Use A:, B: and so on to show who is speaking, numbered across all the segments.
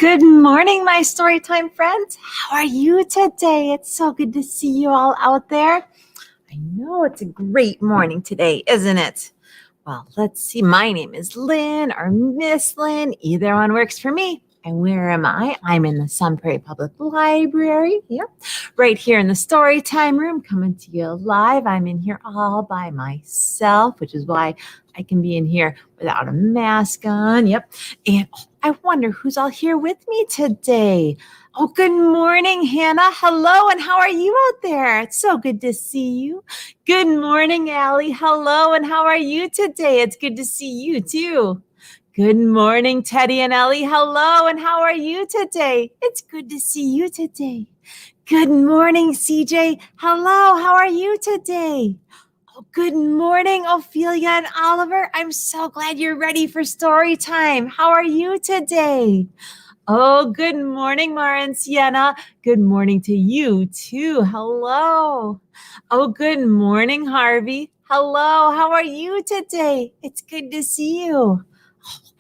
A: Good morning, my Storytime friends. How are you today? It's so good to see you all out there. I know it's a great morning today, isn't it? Well, let's see. My name is Lynn or Miss Lynn. Either one works for me. And where am I? I'm in the Prairie Public Library. Yep. Right here in the Storytime room, coming to you live. I'm in here all by myself, which is why I can be in here without a mask on. Yep. And I wonder who's all here with me today. Oh, good morning, Hannah. Hello, and how are you out there? It's so good to see you. Good morning, Allie. Hello, and how are you today? It's good to see you too. Good morning, Teddy and Ellie. Hello, and how are you today? It's good to see you today. Good morning, CJ. Hello, how are you today? Oh, good morning, Ophelia and Oliver. I'm so glad you're ready for story time. How are you today? Oh, good morning, Mara and Sienna. Good morning to you too. Hello. Oh, good morning, Harvey. Hello, how are you today? It's good to see you.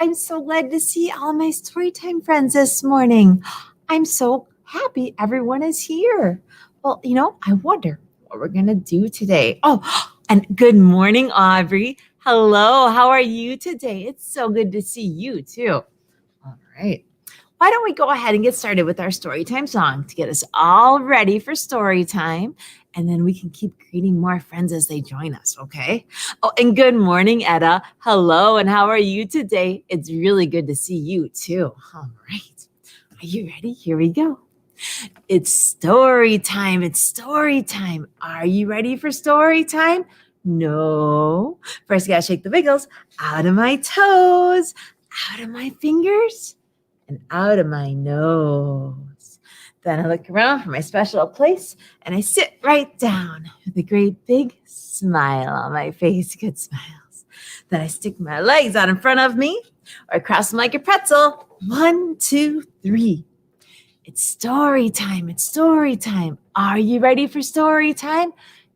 A: I'm so glad to see all my Storytime friends this morning. I'm so happy everyone is here. Well, I wonder what we're going to do today. Oh, and good morning, Aubrey. Hello, how are you today? It's so good to see you too. All right. Why don't we go ahead and get started with our Storytime song to get us all ready for Storytime, and then we can keep greeting more friends as they join us, okay? Oh, and good morning, Etta. Hello, and how are you today? It's really good to see you too. All right. Are you ready? Here we go. It's story time. It's story time. Are you ready for story time? No. First, I gotta shake the wiggles out of my toes, out of my fingers, and out of my nose. Then I look around for my special place, and I sit right down with a great big smile on my face. Good smiles. Then I stick my legs out in front of me, or I cross them like a pretzel. 1, 2, 3. It's story time. It's story time. Are you ready for story time?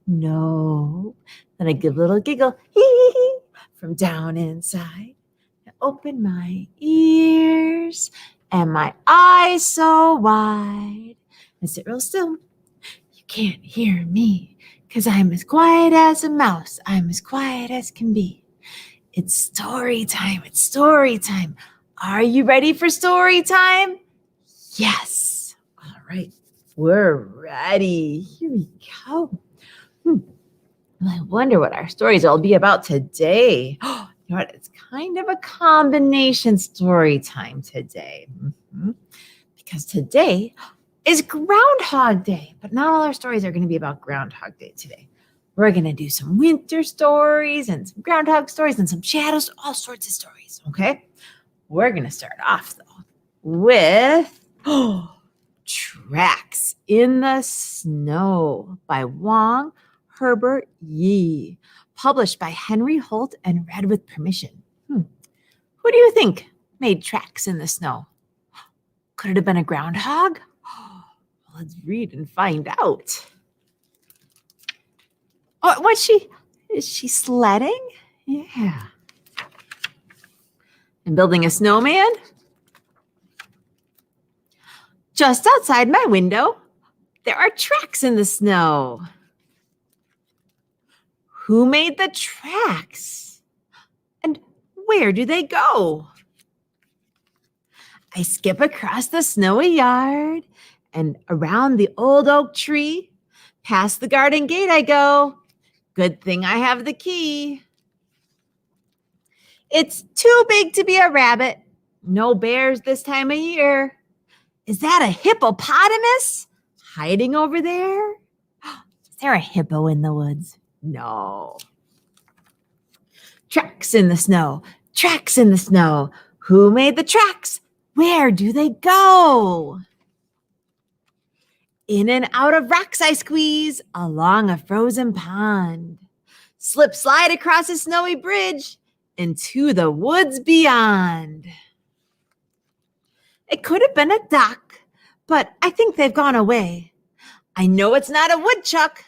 A: No. Then I give a little giggle, hee hee hee, from down inside. I open my ears and my eyes so wide. I sit real still. You can't hear me because I'm as quiet as a mouse. I'm as quiet as can be. It's story time. It's story time. Are you ready for story time? Yes. All right. We're ready. Here we go. Well, I wonder what our stories will be about today. You know what? It's kind of a combination story time today. Because today is Groundhog Day, but not all our stories are going to be about Groundhog Day today. We're going to do some winter stories and some groundhog stories and some shadows, all sorts of stories, okay? We're going to start off, though, with Tracks in the Snow by Wong Herbert Yee, published by Henry Holt and read with permission. Who do you think made tracks in the snow? Could it have been a groundhog? Let's read and find out. Oh, is she sledding? Yeah. And building a snowman? Just outside my window, there are tracks in the snow. Who made the tracks? And where do they go? I skip across the snowy yard and around the old oak tree. Past the garden gate I go. Good thing I have the key. It's too big to be a rabbit. No bears this time of year. Is that a hippopotamus hiding over there? Is there a hippo in the woods? No. Tracks in the snow. Tracks in the snow. Who made the tracks? Where do they go? In and out of rocks I squeeze along a frozen pond. Slip slide across a snowy bridge into the woods beyond. It could have been a duck, but I think they've gone away. I know it's not a woodchuck.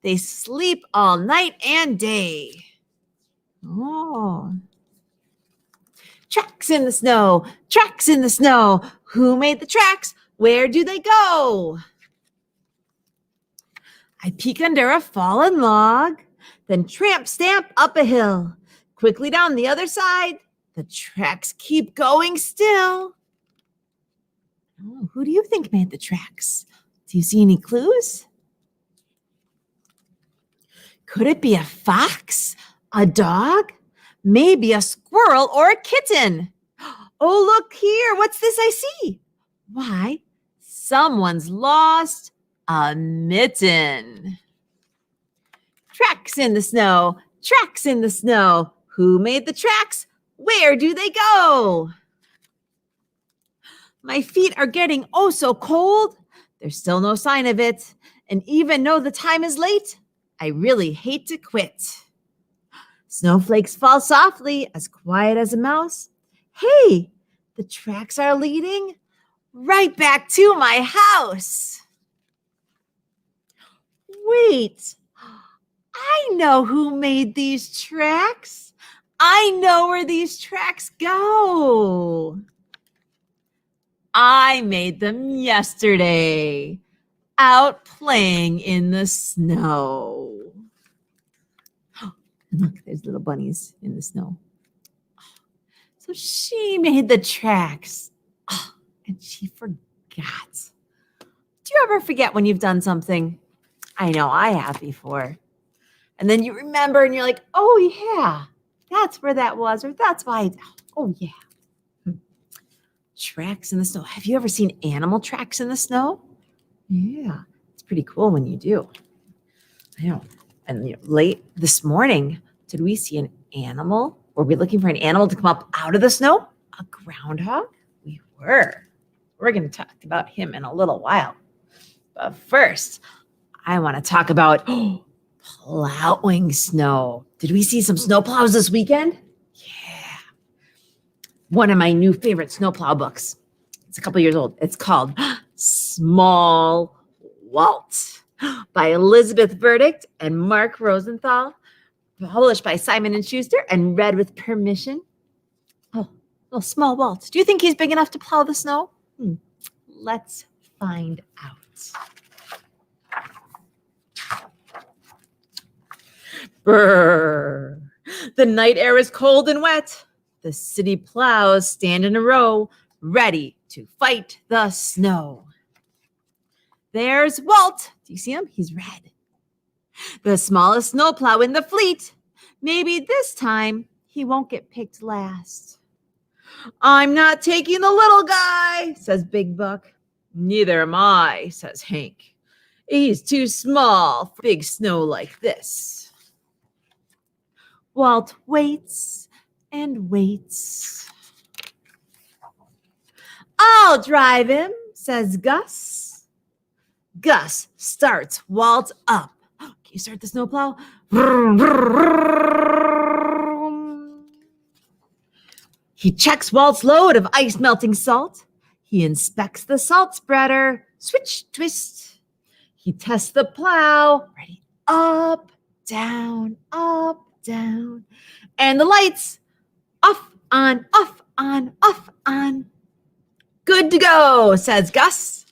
A: They sleep all night and day. Oh. Tracks in the snow, tracks in the snow. Who made the tracks? Where do they go? I peek under a fallen log, then tramp stamp up a hill. Quickly down the other side, the tracks keep going still. Oh, who do you think made the tracks? Do you see any clues? Could it be a fox, a dog, maybe a squirrel or a kitten? Oh, look here. What's this I see? Why, someone's lost a mitten. Tracks in the snow, tracks in the snow. Who made the tracks? Where do they go? My feet are getting oh so cold. There's still no sign of it. And even though the time is late, I really hate to quit. Snowflakes fall softly, as quiet as a mouse. Hey, the tracks are leading right back to my house. Wait, I know who made these tracks. I know where these tracks go. I made them yesterday, out playing in the snow. Look, there's little bunnies in the snow. So she made the tracks, and she forgot. Do you ever forget when you've done something? I know I have before. And then you remember and you're like, oh yeah, that's where that was, or that's why. Oh yeah. Tracks in the snow. Have you ever seen animal tracks in the snow? Yeah, it's pretty cool when you do. I know. And late this morning, did we see an animal? Were we looking for an animal to come up out of the snow? A groundhog? We were. We're going to talk about him in a little while. But first, I want to talk about plowing snow. Did we see some snow plows this weekend? Yeah. One of my new favorite snowplow books. It's a couple years old. It's called Small Walt by Elizabeth Verdict and Mark Rosenthal, published by Simon & Schuster and read with permission. Oh, little Small Walt. Do you think he's big enough to plow the snow? Let's find out. Brr. The night air is cold and wet. The city plows stand in a row, ready to fight the snow. There's Walt. Do you see him? He's red. The smallest snowplow in the fleet. Maybe this time he won't get picked last. I'm not taking the little guy, says Big Buck. Neither am I, says Hank. He's too small for big snow like this. Walt waits and waits. I'll drive him, says Gus. Gus starts Walt up. Can you start the snowplow? He checks Walt's load of ice-melting salt. He inspects the salt spreader. Switch, twist. He tests the plow. Ready? Up, down, up, down. And the lights. Off, on, off, on, off, on. Good to go, says Gus.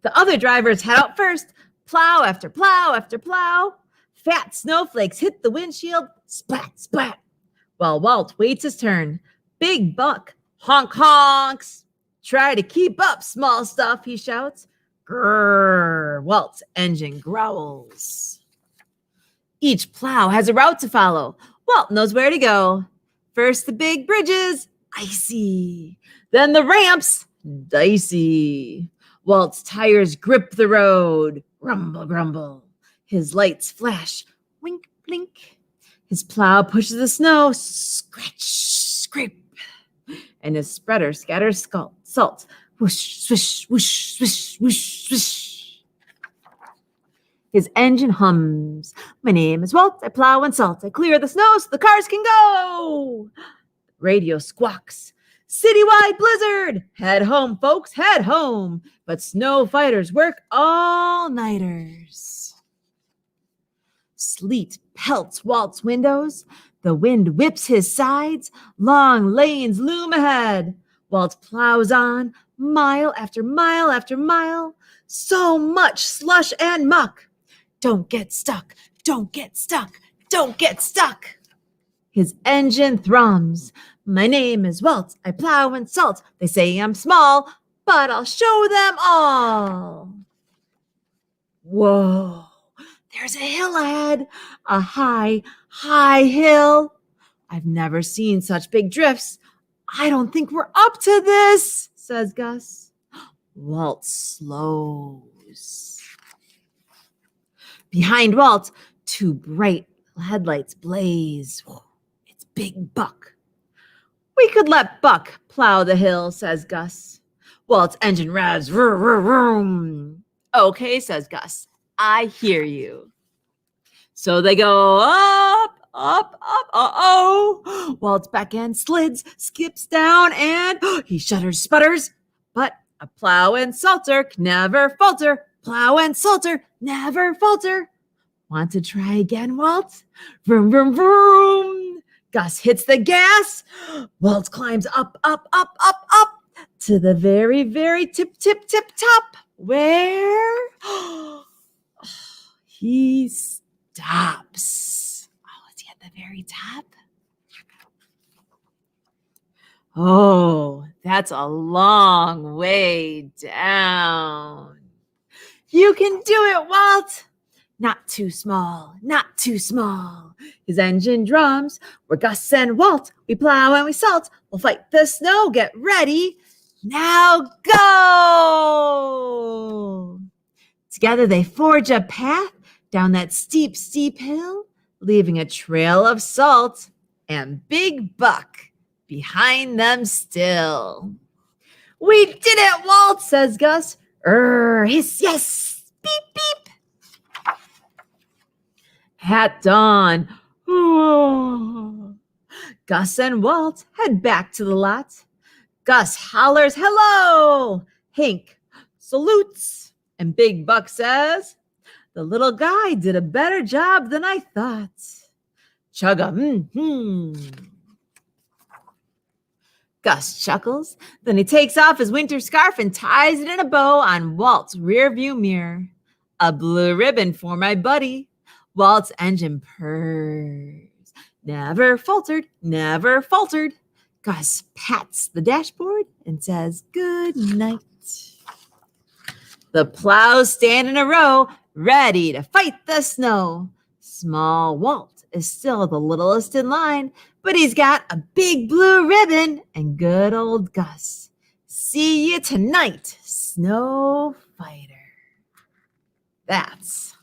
A: The other drivers head out first. Plow after plow after plow. Fat snowflakes hit the windshield. Splat, splat. While Walt waits his turn. Big Buck honk honks. Try to keep up, small stuff, he shouts. Grrr, Walt's engine growls. Each plow has a route to follow. Walt knows where to go. First the big bridges, icy. Then the ramps, dicey. Walt's tires grip the road. Rumble, grumble. His lights flash. Wink, blink. His plow pushes the snow. Scratch, scrape. And his spreader scatters salt. Whoosh, swish, whoosh, swish, whoosh, swish. His engine hums. My name is Walt. I plow and salt. I clear the snow so the cars can go. Radio squawks. Citywide blizzard. Head home, folks. Head home. But snow fighters work all-nighters. Sleet pelts Walt's windows. The wind whips his sides. Long lanes loom ahead. Walt plows on, mile after mile after mile. So much slush and muck. Don't get stuck, don't get stuck, don't get stuck. His engine thrums. My name is Walt. I plow and salt. They say I'm small, but I'll show them all. Whoa, there's a hill ahead. A high, high hill. I've never seen such big drifts. I don't think we're up to this, says Gus. Walt slows. Behind Walt, two bright headlights blaze. It's Big Buck. We could let Buck plow the hill, says Gus. Walt's engine revs. Vroom, vroom, vroom. Okay, says Gus. I hear you. So they go up, up, up, oh. Walt's back end slids, skips down, and he shudders, sputters. But a plow and salter never falter. Plow and salter never falter. Want to try again, Walt? Vroom, vroom, vroom. Gus hits the gas. Walt climbs up, up, up, up, up to the very, very tip, tip, tip top, where he stops. Oh, is he at the very top? Oh, that's a long way down. You can do it, Walt. Not too small, not too small. His engine drums. We're Gus and Walt. We plow and we salt. We'll fight the snow. Get ready. Now go. Together they forge a path down that steep, steep hill, leaving a trail of salt and Big Buck behind them still. We did it, Walt, says Gus. Hiss, yes, beep, beep. At dawn, Gus and Walt head back to the lot. Gus hollers, hello. Hank salutes, and Big Buck says, the little guy did a better job than I thought. Chugga, Gus chuckles, then he takes off his winter scarf and ties it in a bow on Walt's rearview mirror. A blue ribbon for my buddy. Walt's engine purrs. Never faltered, never faltered. Gus pats the dashboard and says good night. The plows stand in a row, ready to fight the snow. Small Walt is still the littlest in line, but he's got a big blue ribbon and good old Gus. See you tonight, snow fighter. That's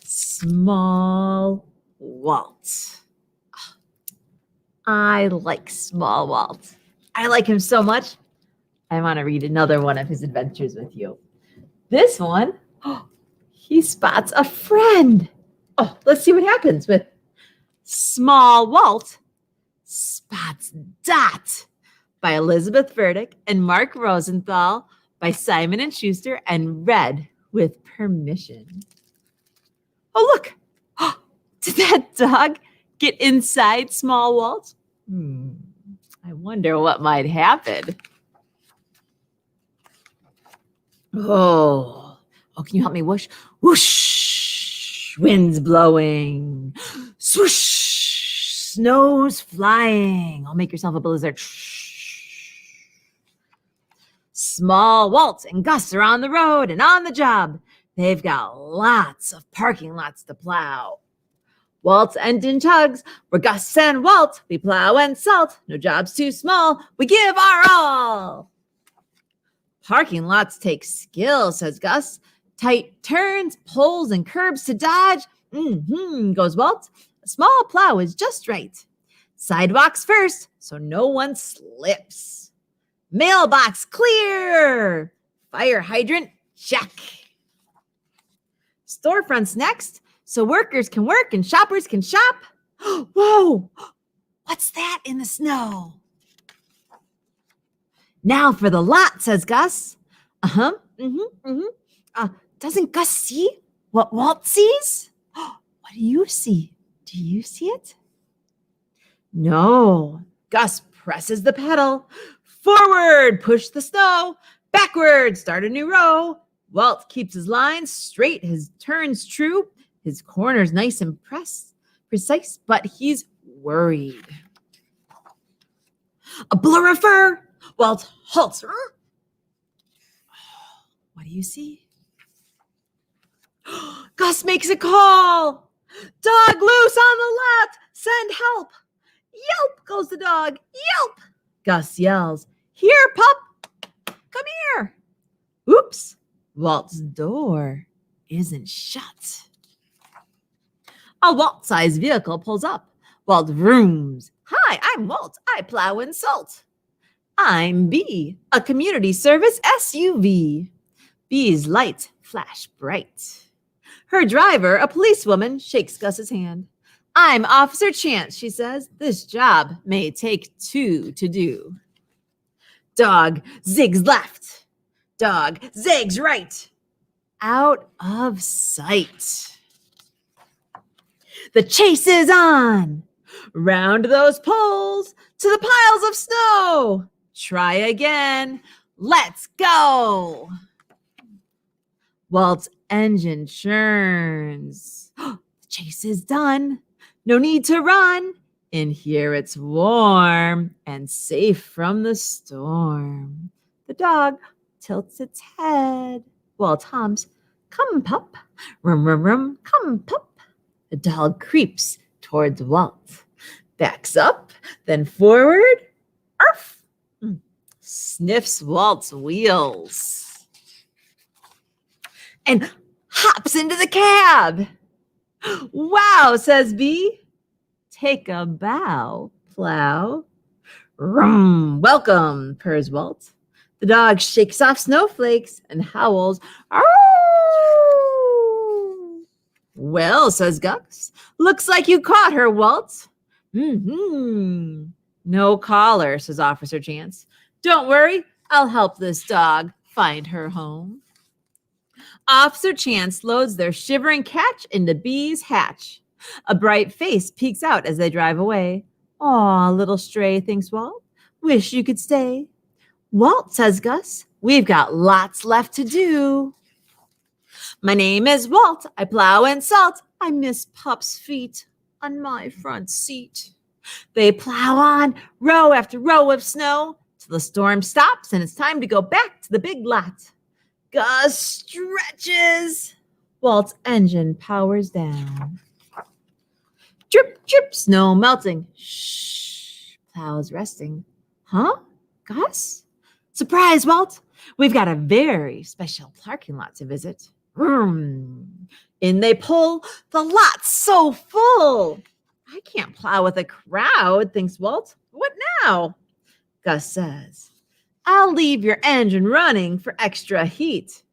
A: Small Walt. I like Small Walt. I like him so much. I want to read another one of his adventures with you. This one, he spots a friend. Oh, let's see what happens with Small Walt spots Dot by Elizabeth Burdick and Mark Rosenthal, by Simon & Schuster, and read with permission. Oh, look. Did that dog get inside Small Walt? I wonder what might happen. Oh, can you help me whoosh? Whoosh, wind's blowing. Swoosh, snow's flying. I'll make yourself a blizzard. Small Walt and Gus are on the road and on the job. They've got lots of parking lots to plow. Walt's engine tugs. We're Gus and Walt. We plow and salt. No job's too small. We give our all. Parking lots take skill, says Gus. Tight turns, pulls, and curbs to dodge. Goes Walt. A small plow is just right. Sidewalks first, so no one slips. Mailbox clear. Fire hydrant check. Storefronts next, so workers can work and shoppers can shop. Whoa, what's that in the snow? Now for the lot, says Gus. Doesn't Gus see what Walt sees? What do you see? Do you see it? No. Gus presses the pedal. Forward, push the snow. Backward, start a new row. Walt keeps his lines straight, his turns true. His corners nice and precise, but he's worried. A blur of fur. Walt halts. What do you see? Gus makes a call. Dog loose on the lot. Send help. Yelp goes the dog. Yelp. Gus yells, here, pup. Come here. Oops. Walt's door isn't shut. A Walt-sized vehicle pulls up. Walt vrooms. Hi, I'm Walt. I plow and salt. I'm Bee, a community service SUV. Bee's lights flash bright. Her driver, a policewoman, shakes Gus's hand. I'm Officer Chance, she says. This job may take two to do. Dog zigs left. Dog zags right. Out of sight. The chase is on. Round those poles to the piles of snow. Try again. Let's go. Walt's engine churns. The chase is done. No need to run. In here it's warm and safe from the storm. The dog tilts its head. Walt hums, come pup, rum rum rum, come pup. The dog creeps towards Walt, backs up, then forward, arf, sniffs Walt's wheels, and hops into the cab. Wow, says Bee. Take a bow, plow. Rum, welcome, purrs Walt. The dog shakes off snowflakes and howls, "Arr!" Well, says Gus, looks like you caught her, Walt. No collar, says Officer Chance. Don't worry, I'll help this dog find her home. Officer Chance loads their shivering catch into Bee's hatch. A bright face peeks out as they drive away. Aw, little stray, thinks Walt. Wish you could stay. Walt, says Gus, we've got lots left to do. My name is Walt. I plow and salt. I miss Pup's feet on my front seat. They plow on, row after row of snow, till the storm stops and it's time to go back to the big lot. Gus stretches. Walt's engine powers down. Drip, drip, snow melting. Shh, plows resting. Huh? Gus? Surprise, Walt. We've got a very special parking lot to visit. In they pull. The lot's so full. I can't plow with a crowd, thinks Walt. What now? Gus says, I'll leave your engine running for extra heat.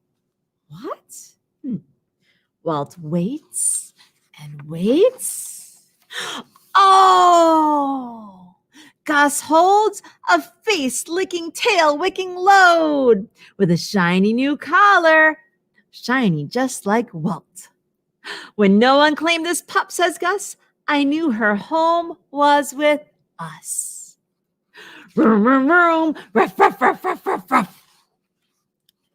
A: What? Walt waits and waits. Oh! Gus holds a face-licking, tail-wicking load with a shiny new collar, shiny just like Walt. When no one claimed this pup, says Gus, I knew her home was with us. Vroom, vroom, vroom. Ruff, ruff, ruff, ruff, ruff, ruff.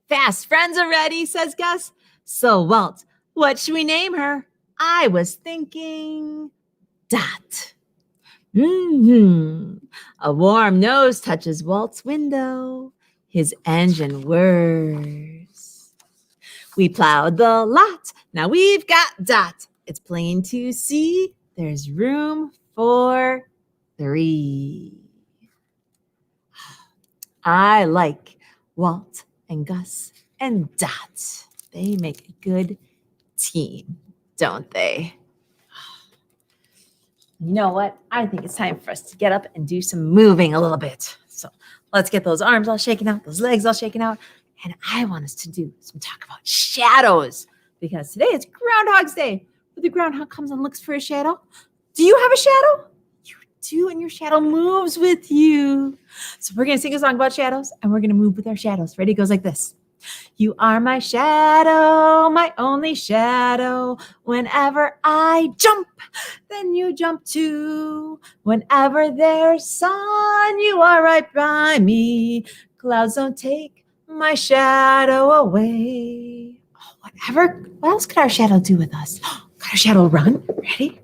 A: Fast friends are ready, says Gus. So, Walt, what should we name her? I was thinking Dot. A warm nose touches Walt's window. His engine whirs. We plowed the lot. Now we've got Dot. It's plain to see there's room for 3. I like Walt and Gus and Dot. They make a good team, don't they? You know what? I think it's time for us to get up and do some moving a little bit. So let's get those arms all shaken out, those legs all shaken out. And I want us to do some talk about shadows, because today is Groundhog's Day. Where the groundhog comes and looks for a shadow. Do you have a shadow? You do, and your shadow moves with you. So we're going to sing a song about shadows, and we're going to move with our shadows. Ready? It goes like this. You are my shadow, my only shadow. Whenever I jump, then you jump too. Whenever there's sun, you are right by me. Clouds don't take my shadow away. Oh, whatever. What else could our shadow do with us? Could our shadow run? Ready?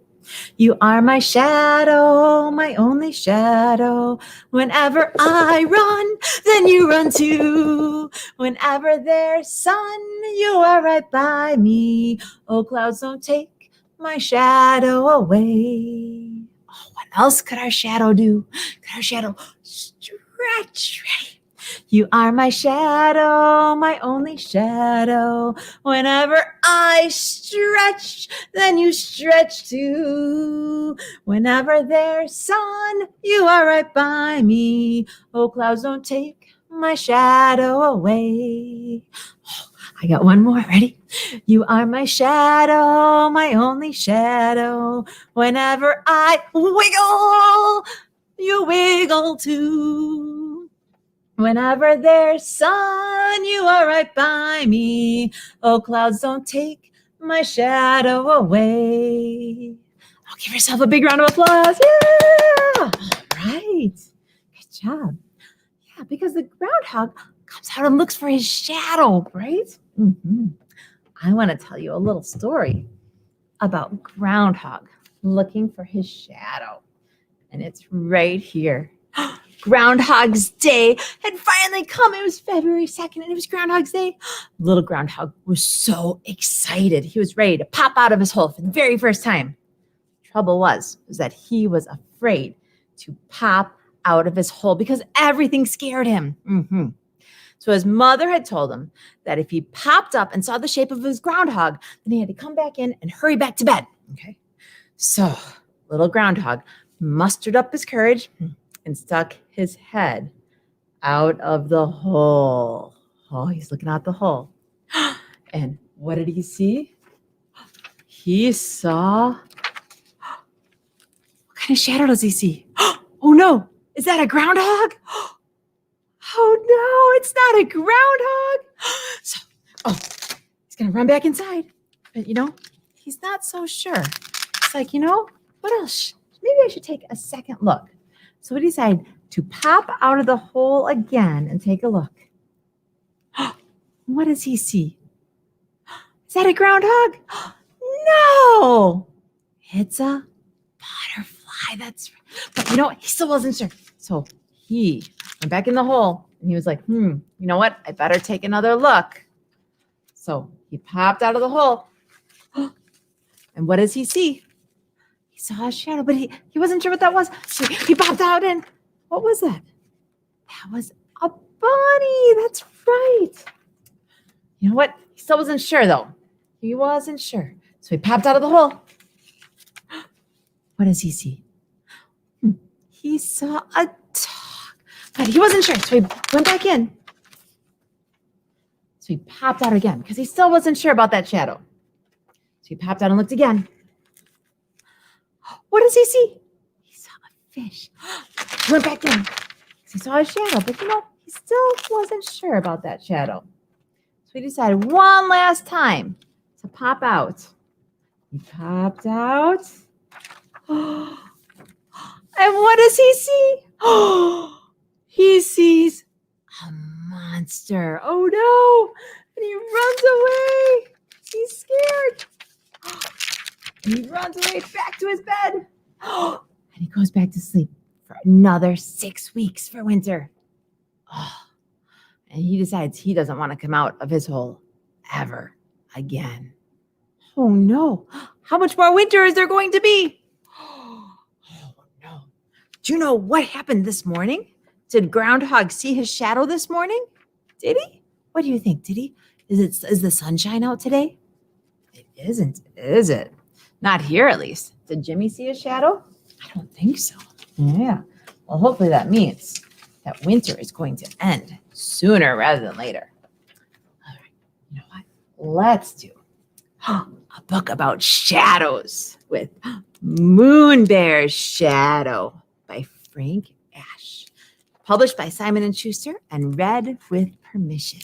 A: You are my shadow, my only shadow. Whenever I run, then you run too. Whenever there's sun, you are right by me. Oh, clouds don't take my shadow away. Oh, what else could our shadow do? Could our shadow stretch? Ready? You are my shadow, my only shadow. Whenever I stretch, then you stretch too. Whenever there's sun, you are right by me. Oh, clouds don't take my shadow away. Oh, I got one more. Ready? You are my shadow, my only shadow. Whenever I wiggle, you wiggle too. Whenever there's sun, you are right by me. Oh, clouds don't take my shadow away. Oh, give yourself a big round of applause. Yeah. All right. Good job. Yeah, because the groundhog comes out and looks for his shadow, right? Mm-hmm. I want to tell you a little story about Groundhog looking for his shadow. And it's right here. Groundhog's Day had finally come. It was February 2nd and it was Groundhog's Day. Little Groundhog was so excited. He was ready to pop out of his hole for the very first time. Trouble was that he was afraid to pop out of his hole because everything scared him. Mm-hmm. So his mother had told him that if he popped up and saw the shape of his groundhog, then he had to come back in and hurry back to bed. Okay. So little Groundhog mustered up his courage and stuck his head out of the hole. Oh, he's looking out the hole. And what did he see? He saw... What kind of shadow does he see? Oh no, is that a groundhog? Oh no, it's not a groundhog. So, he's gonna run back inside. But he's not so sure. It's like, what else? Maybe I should take a second look. So he decided to pop out of the hole again and take a look. What does he see? Is that a groundhog? No, it's a butterfly. That's right. But he still wasn't sure. So he went back in the hole and he was like, you know what? I better take another look. So he popped out of the hole. And what does he see? He saw a shadow, but he wasn't sure what that was. So he popped out and what was that? That was a bunny. That's right. You know what? He still wasn't sure though. He wasn't sure. So he popped out of the hole. What does he see? He saw a dog, but he wasn't sure. So he went back in. So he popped out again because he still wasn't sure about that shadow. So he popped out and looked again. What does he see? He saw a fish. He went back in. He saw a shadow, but he still wasn't sure about that shadow. So he decided one last time to pop out. He popped out. And what does he see? He sees a monster. Oh no! And he runs away. He's scared. And he runs away back to his bed. And he goes back to sleep for another 6 weeks for winter. And he decides he doesn't want to come out of his hole ever again. Oh no. How much more winter is there going to be? Oh no. Do you know what happened this morning? Did Groundhog see his shadow this morning? Did he? What do you think? Did he? Is the sunshine out today? It isn't, is it? Not here, at least. Did Jimmy see a shadow? I don't think so. Yeah. Well, hopefully that means that winter is going to end sooner rather than later. All right. You know what? Let's do a book about shadows with Moon Bear's Shadow by Frank Ash. Published by Simon & Schuster and read with permission.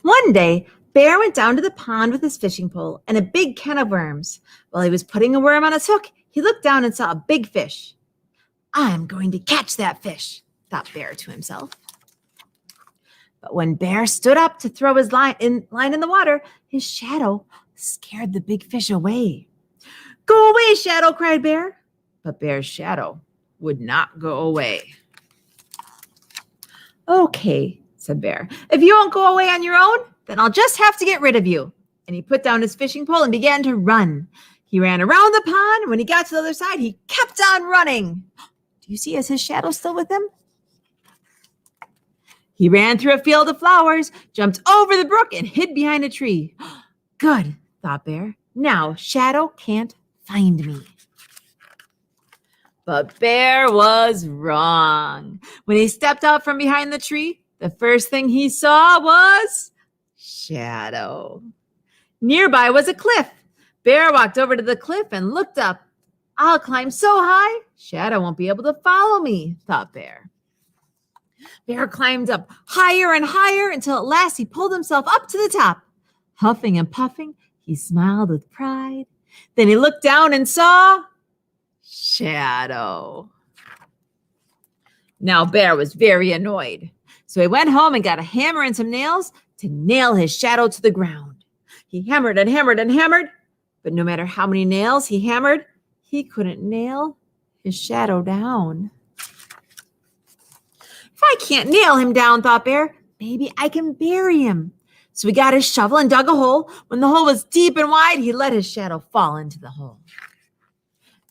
A: One day, Bear went down to the pond with his fishing pole and a big can of worms. While he was putting a worm on his hook, he looked down and saw a big fish. I'm going to catch that fish, thought Bear to himself. But when Bear stood up to throw his line in the water, his shadow scared the big fish away. Go away, Shadow, cried Bear. But Bear's shadow would not go away. Okay, said Bear. If you won't go away on your own, then I'll just have to get rid of you. And he put down his fishing pole and began to run. He ran around the pond, and when he got to the other side, he kept on running. Do you see, is his shadow still with him? He ran through a field of flowers, jumped over the brook, and hid behind a tree. Good, thought Bear. Now Shadow can't find me. But Bear was wrong. When he stepped out from behind the tree, the first thing he saw was Shadow. Nearby was a cliff. Bear walked over to the cliff and looked up. I'll climb so high, Shadow won't be able to follow me, thought Bear. Bear climbed up higher and higher until at last he pulled himself up to the top. Huffing and puffing, he smiled with pride. Then he looked down and saw Shadow. Now Bear was very annoyed. So he went home and got a hammer and some nails to nail his shadow to the ground. He hammered and hammered and hammered, but no matter how many nails he hammered, he couldn't nail his shadow down. If I can't nail him down, thought Bear, maybe I can bury him. So he got his shovel and dug a hole. When the hole was deep and wide, he let his shadow fall into the hole.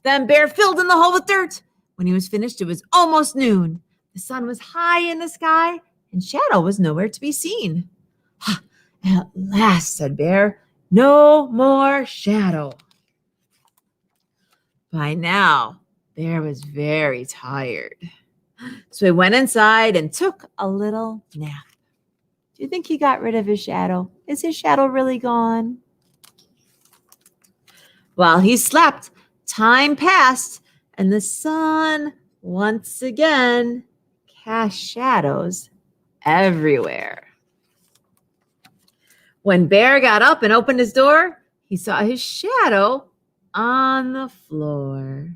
A: Then Bear filled in the hole with dirt. When he was finished, it was almost noon. The sun was high in the sky, and Shadow was nowhere to be seen. At last, said Bear, no more shadow. By now, Bear was very tired. So he went inside and took a little nap. Do you think he got rid of his shadow? Is his shadow really gone? While he slept, time passed, and the sun once again cast shadows everywhere. When Bear got up and opened his door, he saw his shadow on the floor.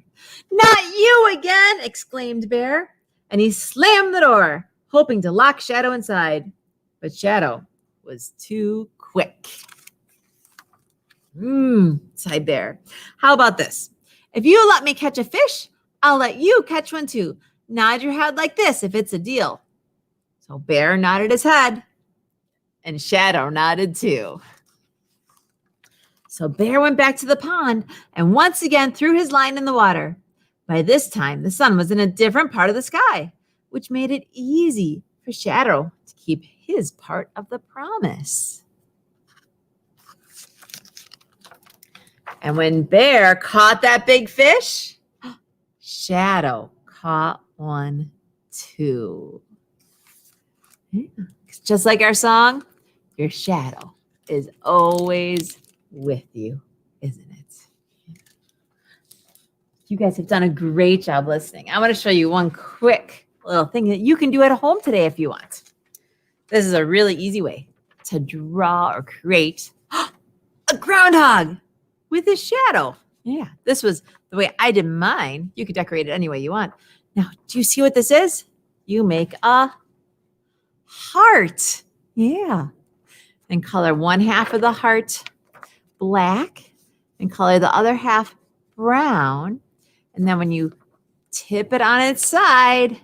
A: Not you again, exclaimed Bear, and he slammed the door, hoping to lock Shadow inside. But Shadow was too quick. Sighed Bear. How about this? If you let me catch a fish, I'll let you catch one too. Nod your head like this if it's a deal. So Bear nodded his head, and Shadow nodded too. So Bear went back to the pond and once again threw his line in the water. By this time, the sun was in a different part of the sky, which made it easy for Shadow to keep his part of the promise. And when Bear caught that big fish, Shadow caught one too. Yeah. Just like our song, your shadow is always with you, isn't it? You guys have done a great job listening. I want to show you one quick little thing that you can do at home today if you want. This is a really easy way to draw or create a groundhog with a shadow. Yeah, this was the way I did mine. You could decorate it any way you want. Now, do you see what this is? You make a heart. Yeah. And color one half of the heart black and color the other half brown. And then when you tip it on its side,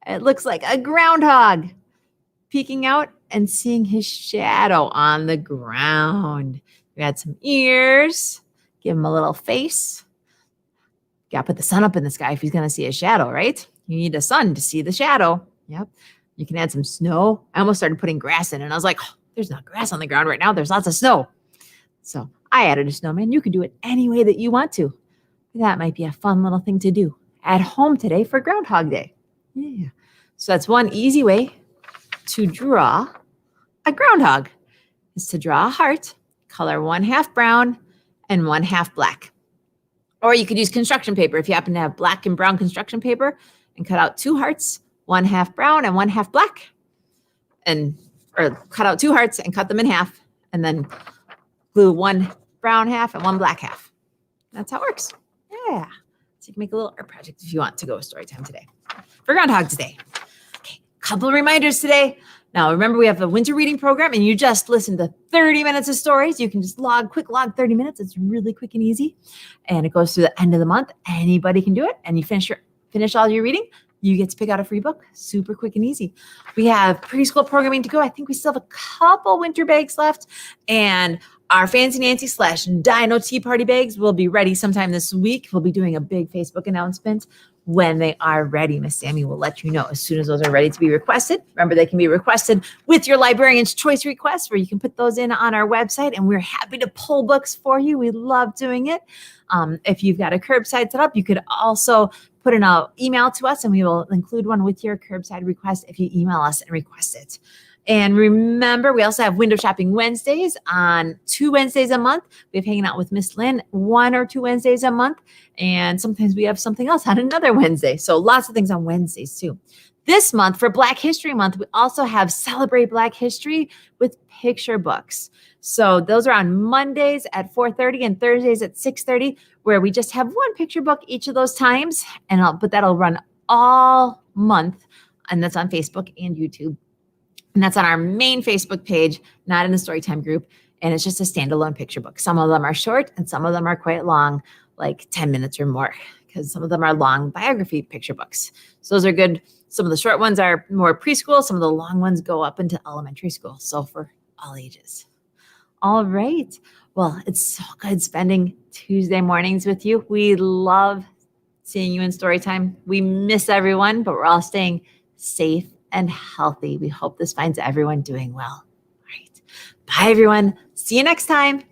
A: it looks like a groundhog peeking out and seeing his shadow on the ground. You add some ears, give him a little face. Got to put the sun up in the sky if he's going to see a shadow, right? You need a sun to see the shadow. Yep. You can add some snow. I almost started putting grass in, and I was like, oh, there's not grass on the ground right now. There's lots of snow. So I added a snowman. You can do it any way that you want to. That might be a fun little thing to do at home today for Groundhog Day. Yeah. So that's one easy way to draw a groundhog is to draw a heart, color one half brown and one half black. Or you could use construction paper if you happen to have black and brown construction paper and cut out two hearts, one half brown and one half black. And or cut out 2 hearts and cut them in half, and then glue 1 brown half and 1 black half. That's how it works. Yeah. So you can make a little art project if you want to go with Storytime today for Groundhog Day. Okay, couple of reminders today. Now, remember, we have a winter reading program, and you just listen to 30 minutes of stories. You can just quick log 30 minutes. It's really quick and easy, and it goes through the end of the month. Anybody can do it, and you finish all your reading, you get to pick out a free book. Super quick and easy. We have preschool programming to go. I think we still have a couple winter bags left, and our Fancy Nancy / Dino Tea Party bags will be ready sometime this week. We'll be doing a big Facebook announcement when they are ready. Miss Sammy will let you know as soon as those are ready to be requested. Remember, they can be requested with your Librarian's Choice request, where you can put those in on our website, and we're happy to pull books for you. We love doing it. If you've got a curbside set up, you could also put in an email to us, and we will include one with your curbside request if you email us and request it. And remember, we also have Window Shopping Wednesdays on 2 Wednesdays a month. We have Hanging Out with Miss Lynn 1 or 2 Wednesdays a month. And sometimes we have something else on another Wednesday. So lots of things on Wednesdays too. This month, for Black History Month, we also have Celebrate Black History with picture books. So those are on Mondays at 4:30 and Thursdays at 6:30, where we just have 1 picture book each of those times. But that'll run all month. And that's on Facebook and YouTube. And that's on our main Facebook page, not in the Storytime group. And it's just a standalone picture book. Some of them are short and some of them are quite long, like 10 minutes or more, because some of them are long biography picture books. So those are good. Some of the short ones are more preschool. Some of the long ones go up into elementary school. So for all ages. All right. Well, it's so good spending Tuesday mornings with you. We love seeing you in Storytime. We miss everyone, but we're all staying safe and healthy. We hope this finds everyone doing well. All right. Bye, everyone. See you next time.